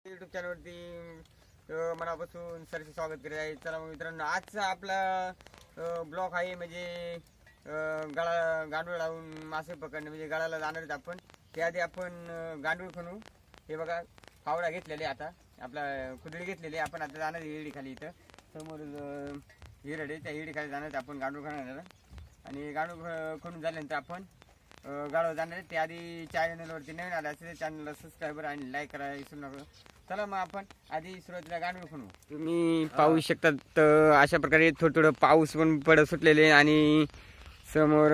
YouTube चॅनलवरती मनापासून सरचे स्वागत करीत आहे. चला मग मित्रांनो, आजचा आपला ब्लॉग आहे म्हणजे गांडूळ लावून मासे पकडणे म्हणजे गाळाला जाणार आहेत आपण. त्याआधी आपण गांडूळ खणू. हे बघा फावडा घेतलेले, आता आपला कुदळी घेतलेली. आपण आता जाणार हिरडी खाली. इथं समोर हिरड आहे, त्या हिरडी खाली जाणार आपण गांडूळ खणणार. आणि गांडूळ खणून झाल्यानंतर आपण गाळावर जाणार. त्याआधी चॅनलवरती नवीन आला असेल चॅनलला सबस्क्राईबर आणि लाईक करायला विसरू नका. चला मग आपण आधी सुरुवातीला गांडूळ खणू. तुम्ही पाहू शकता अशा प्रकारे थोडं थोडं पाऊस पण पडत सुटलेले आणि समोर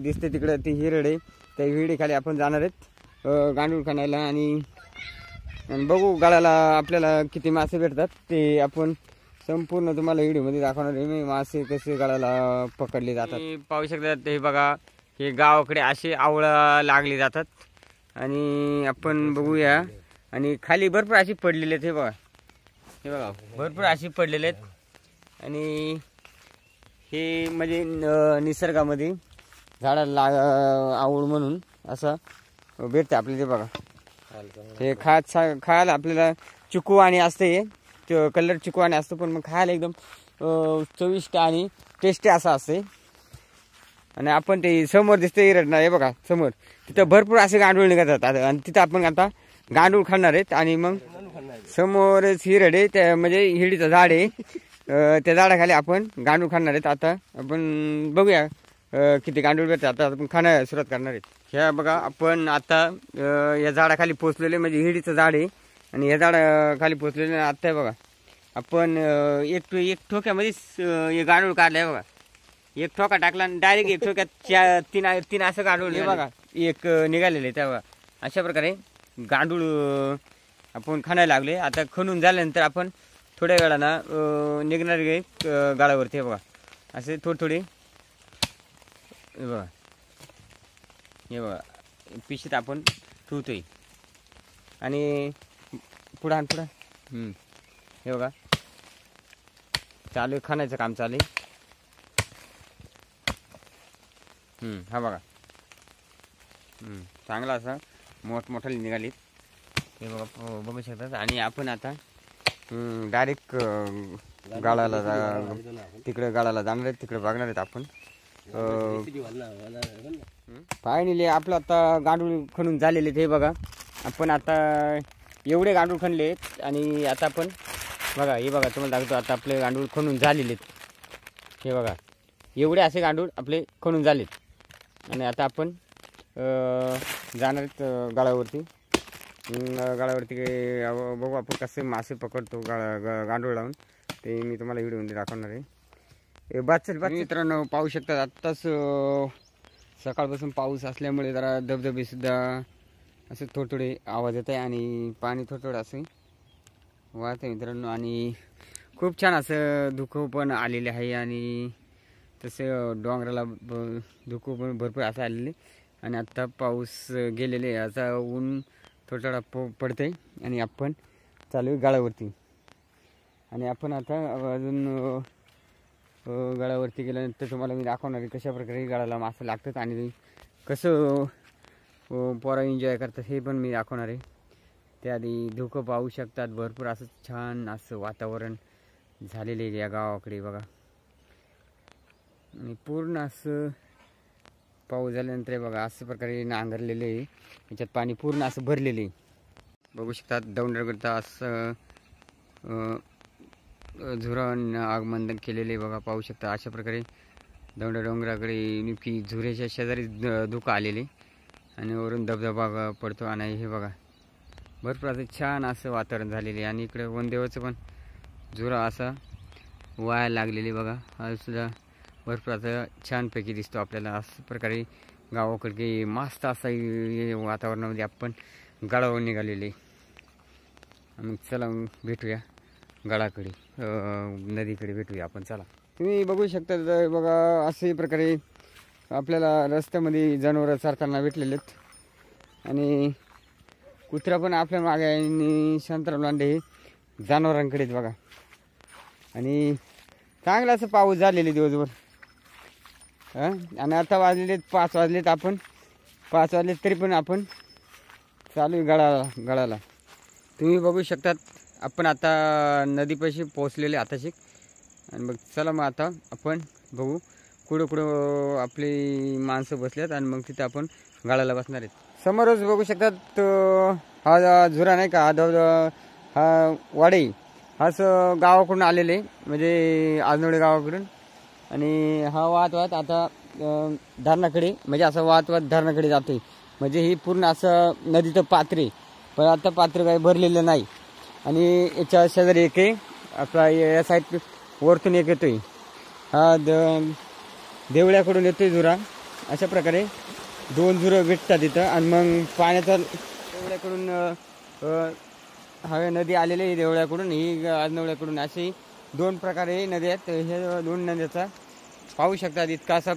दिसते तिकडे ती हिरड आहे. त्या हिरडी खाली आपण जाणार आहेत गांडूळ खणायला. आणि बघू गाळाला आपल्याला किती मासे भेटतात ते आपण संपूर्ण तुम्हाला व्हिडिओमध्ये दाखवणार आहे. मासे कसे गाळाला पकडले जातात पाहू शकता. हे बघा, हे गावाकडे असे आवळा लागले जातात आणि आपण बघूया. आणि खाली भरपूर अशी पडलेले आहेत. हे बघा भरपूर अशी पडलेले आहेत. आणि हे म्हणजे निसर्गामध्ये झाडाला आवळ म्हणून असं भेटते आपल्याला. ते बघा, हे खायला आपल्याला चिकूवाणी असते. ते कलर चिकूवाणी असतो, पण मग खायला एकदम चविष्ट आणि टेस्टी असं असते. आणि आपण ते समोर दिसते हिरड ना, हे बघा समोर, तिथं भरपूर असे गांडूळ निघतात. आणि तिथं आपण आता गांडूळ खाणार आहेत. आणि मग समोरच हिरड आहे, त्या म्हणजे हिरडीचं झाड आहे. त्या झाडाखाली आपण गांडूळ खाणार आहेत. आता आपण बघूया किती गांडूळ भेटतात. आता आपण खाण्याला सुरुवात करणार आहेत. ह्या बघा, आपण आता या झाडाखाली पोचलेले, म्हणजे हिरडीचं झाड आहे आणि या झाडाखाली पोचलेले. आता बघा आपण एक ठोक्यामध्ये गांडूळ काढलाय. बघा, एक ठोका टाकला आणि डायरेक्ट एक ठोक्यात तीन असं गांडूळ. हे बघा एक निघालेले. तेव्हा अशा प्रकारे गांडूळ आपण खाण्याला लागले. आता खणून झाल्यानंतर आपण थोड्या वेळानं निघणार गे गाळावरती. हे बघा असे थोडे हे बघा पिशीत आपण ठेवतोय. आणि पुढं हे बघा चालू आहे, खाण्याचं काम चालू आहे. हा बघा चांगला असा मोठमोठाली निघालीत. हे बघा बघू शकतात. आणि आपण आता डायरेक्ट गाळाला तिकडे गाळाला जाणार आहेत, तिकडे बघणार आहेत आपण. फायनली आपलं आता गांडूळ खणून झालेले. हे बघा आपण आता एवढे गांडूळ खणले आणि आता आपण बघा, हे बघा तुम्हाला दाखवतो. आता आपले गांडूळ खणून झालेले. हे बघा एवढे असे गांडूळ आपले खणून झालेत. आणि आता आपण जाणार आहेत गाळावरती. गाळावरती बघू आपण कसे मासे पकडतो गांडूळ लावून, ते मी तुम्हाला व्हिडिओमध्ये दाखवणार आहे. बाचल मित्रांनो पाहू शकतात. आत्ताच सकाळपासून पाऊस असल्यामुळे जरा धबधबेसुद्धा असे थोडे आवाज येत आहे आणि पाणी थोडं असं वाहत आहे मित्रांनो. आणि खूप छान असं धुकं पण आलेले आहे. आणि तसे डोंगराला धुकं पण भरपूर असं आलेले. आणि आत्ता पाऊस गेलेले, आता ऊन थोडा पडतं आहे. आणि आपण चालू आहे गाळावरती. आणि आपण आता अजून गाळावरती गेल्यानंतर तुम्हाला मी दाखवणार आहे कशा प्रकारे गाळाला मासे लागतात आणि कसं पोरा एन्जॉय करतात हे पण मी दाखवणार आहे. त्याआधी धुकं पाहू शकतात. भरपूर असं छान असं वातावरण झालेलं आहे या गावाकडे बघा. आणि पूर्ण असं पाऊस झाल्यानंतर बघा असं प्रकारे नांगरलेले आहे. याच्यात पाणी पूर्ण असं भरलेले बघू शकतात. दौंडरगडता असं झुरण आगमन केलेले बघा पाहू शकता. अशा प्रकारे डोंगराकडे नेमकी झुऱ्याच्या शेजारी धुकं आलेले आणि वरून धबधबा पडतो. आणि हे बघा भरपूर असं छान असं वातावरण झालेले. आणि इकडे वनदेवाचं पण झुरा असा वाया लागलेले बघा. हा सुद्धा भरपूर असं छानपैकी दिसतो आपल्याला. अशा प्रकारे गावाकडे मस्त असा वातावरणामध्ये आपण गाळावर निघालेले. मग चला भेटूया गाळाकडे, नदीकडे भेटूया आपण. चला तुम्ही बघू शकता बघा असे प्रकारे आपल्याला रस्त्यामध्ये जनावरं चरताना भेटलेले आहेत. आणि कुत्रा पण आपल्या मागे आहे आणि शांतराम लांडे जनावरांकडेच बघा. आणि चांगला असं पाऊस झालेले दिवसभर. आणि आता वाजलेत 5 वाजलेत. आपण 5 वाजलेत तरी पण आपण चालू आहे गळाला. तुम्ही बघू शकतात आपण आता नदीपाशी पोहोचलेले आताशी. आणि मग चला मग आता आपण बघू कुठं कुठं आपली माणसं बसल्यात आणि मग तिथे आपण गाळाला बसणार आहेत. समोरच बघू शकतात हा झुरा नाही का, हा वाडे हाच गावाकडून आलेले म्हणजे आजनोडे गावाकडून. आणि हा वाहत आता धरणाकडे म्हणजे असं वाहत धरणाकडे जातोय. म्हणजे ही पूर्ण असं नदीचं पात्र पण आता पात्र काही भरलेलं नाही. आणि याच्या शेजारी एक आहे आपला या साईड वरतून एक येतोय हा देवळ्याकडून येतोय झुरा. अशा प्रकारे 2 झुरं भेटतात इथं. आणि मग पाण्याचा देवळ्याकडून हवे नदी आलेली आहे देवळ्याकडून ही आजनवळ्याकडून अशी 2 प्रकारे नद्या आहेत. हे 2 नद्याचा पाहू शकतात इतका असा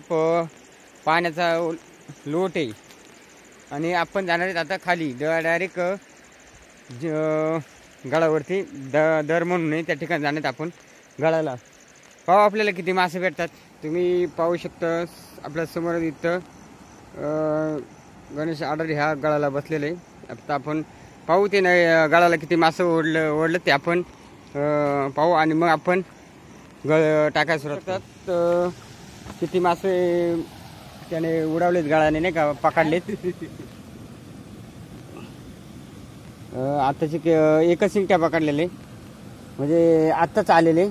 पाण्याचा लोट आहे. आणि आपण जाणार आहेत आता खाली डायरेक्ट गडावरती दर म्हणून आहे त्या ठिकाणी जाण्यात आपण गडाला. पाहू आपल्याला किती मासे भेटतात. तुम्ही पाहू शकता आपल्या समोर इथं गणेश आडर ह्या गडाला बसलेलं आहे. आता आपण पाहू ते नाही गडाला किती मासे ओढलं ते आपण पाहू. आणि मग आपण टाकायला सुरुवात करतात. किती मासे त्याने उडवलेत गळाने नाही का, पकडलेत. आताची एकच शिंगट्या पकडलेले म्हणजे आत्ताच आलेले.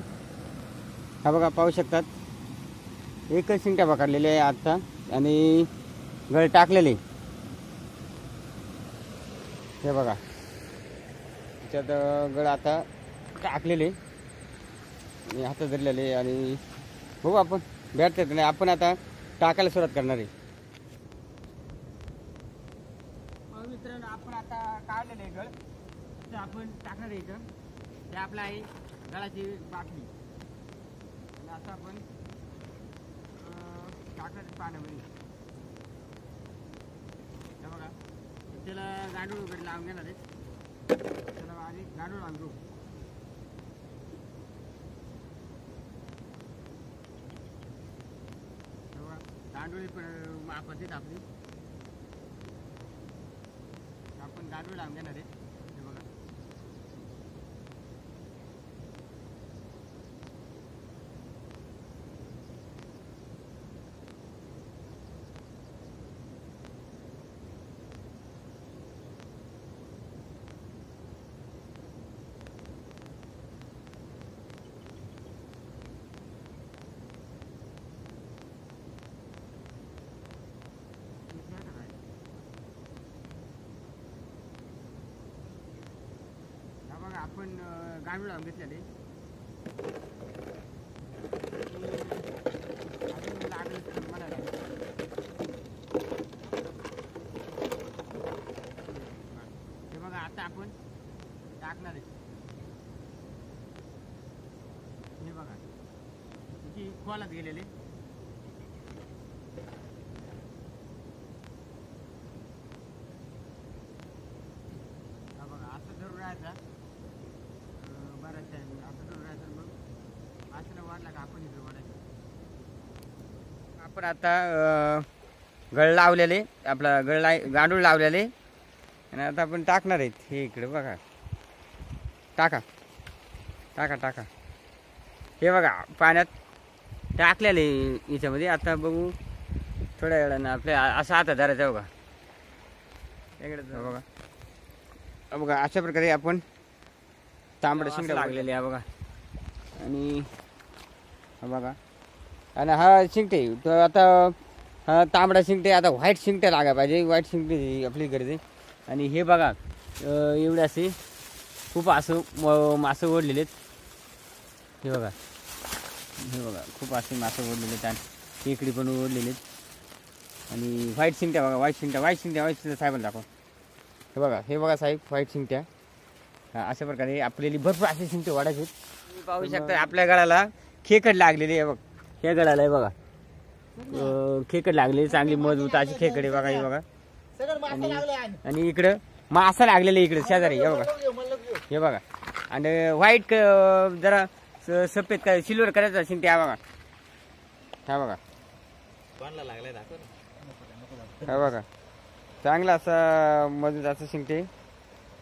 हा बघा पाहू शकतात एकच शिंगट्या पकडलेले आहे आत्ता आणि गळ टाकलेले. हे बघा त्याच्यात गळ आता टाकलेले आणि हातात धरलेले. आणि बघू आपण भेटतात नाही. आपण आता टाकायला सुरुवात करणार आहे. मित्रांनो आपण आता काढलेलं आहे गळ तर आपण टाकणार आहे इथं. ते आपलं आहे गळाची बाटली. आणि आता आपण टाकणार पाण्यामध्ये. हे बघा त्याला गांडूळ वगैरे लावून घेणार आहे. त्याला आधी गांडूळ लावून घेऊ. गांडूळ पण मापात आपली आपण गांडूळ लावून घेणार आहे. हे बघा आपण गांडूळ लावून घेतलेले. हे बघा आता आपण टाकणार आहे. हे बघा किती खोलात गेलेले. हा बघा आता धरून राहायचा. आपण आता गळ लावलेले आपला गांडूळ लावलेले आणि आता आपण टाकणार आहेत. हे इकडे बघा टाका टाका टाका. हे बघा पाण्यात टाकलेले याच्यामध्ये. आता बघू थोड्या वेळानं आपल्या असं हातात धरायचं बघा इकडे बघा. बघा अशा प्रकारे आपण तांबडं शिंगडं लागलेले आहे बघा. आणि हा बघा आणि हा शिंगटे तर आता हा तांबडा शिंगटे आता व्हाईट शिंगटे लागायला पाहिजे. व्हाईट शिंगटे आपली गरजे. आणि हे बघा एवढे असे खूप असं मासे ओढलेले आहेत. हे बघा हे बघा खूप असे मासे ओढलेले आहेत. आणि इकडे पण ओढलेले आहेत. आणि व्हाईट शिंगट्या बघा व्हाईट शिंगट्या साहेबांना दाखवा. हे बघा साहेब व्हाईट शिंगट्या. अशा प्रकारे आपल्याला भरपूर असे शिंगटे वाढायचे. तुम्ही पाहू शकता आपल्या गळाला खेकड लागलेली आहे बघ. या गळाला आहे बघा खेकड लागलेली चांगली मजबूत अशी खेकड आहे बघा. हे बघा आणि इकडं मासा लागलेला इकडे शेजारी. हे बघा हे बघा. आणि व्हाईट जरा सफेद काय सिल्वर करायचं शिंगटे. हा बघा हा बघा हा बघा चांगला असा मजबूत असं शिंगटे.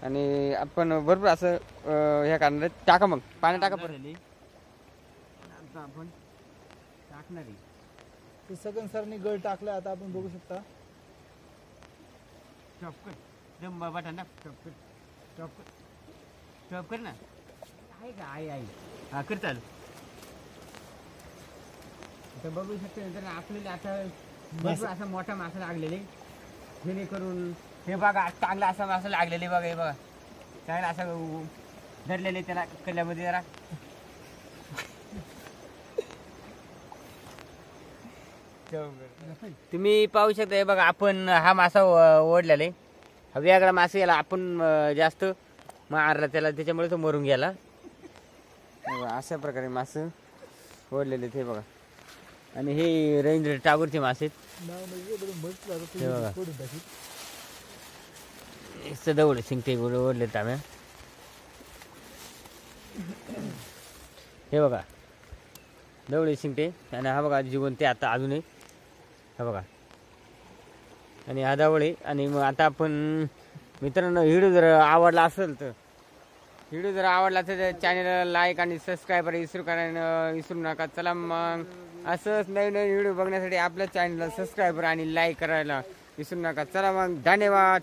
आणि आपण भरपूर असं ह्या करणार टाका मग पाणी टाका परत आता आपण टाकणार आहे ते सगळं सरनी गळ टाकलं आता आपण बघू शकता चॉप कर दम बटा ना चॉप कर ना आहे का आहे हा कर चालू आता बघू शकतो नंतर आपल्याला आता भरपूर असा मोठा मासा लागलेले जेणेकरून हे बघा चांगला असा मासा लागलेले बघा हे बघा चांगला असं धरलेले त्याला कल्ल्यामध्ये जरा तुम्ही पाहू शकता हे बघा आपण हा मासा ओढलेला आहे हा वेगळा मासा याला आपण जास्त मारला त्याला त्याच्यामुळे तो मरून गेला अशा प्रकारे मासे ओढलेले ते बघा आणि हे रवींद्र टागोरचे मासे हे बघा सदवडे शिंगटे ओढले तांब्या हे बघा दवळे शिंगटे आणि हा बघा जीवन ते आता अजूनही हा बघा आणि हा दवळे आणि मग आता आपण मित्रांनो व्हिडिओ जर आवडला असेल तर व्हिडिओ जर आवडला तर चॅनलला लाईक आणि सबस्क्राईब विसरू नका चला मग असंच नवीन नवीन व्हिडिओ बघण्यासाठी आपल्या चॅनलला सबस्क्राईबर आणि लाईक करायला विसरू नका चला मग धन्यवाद.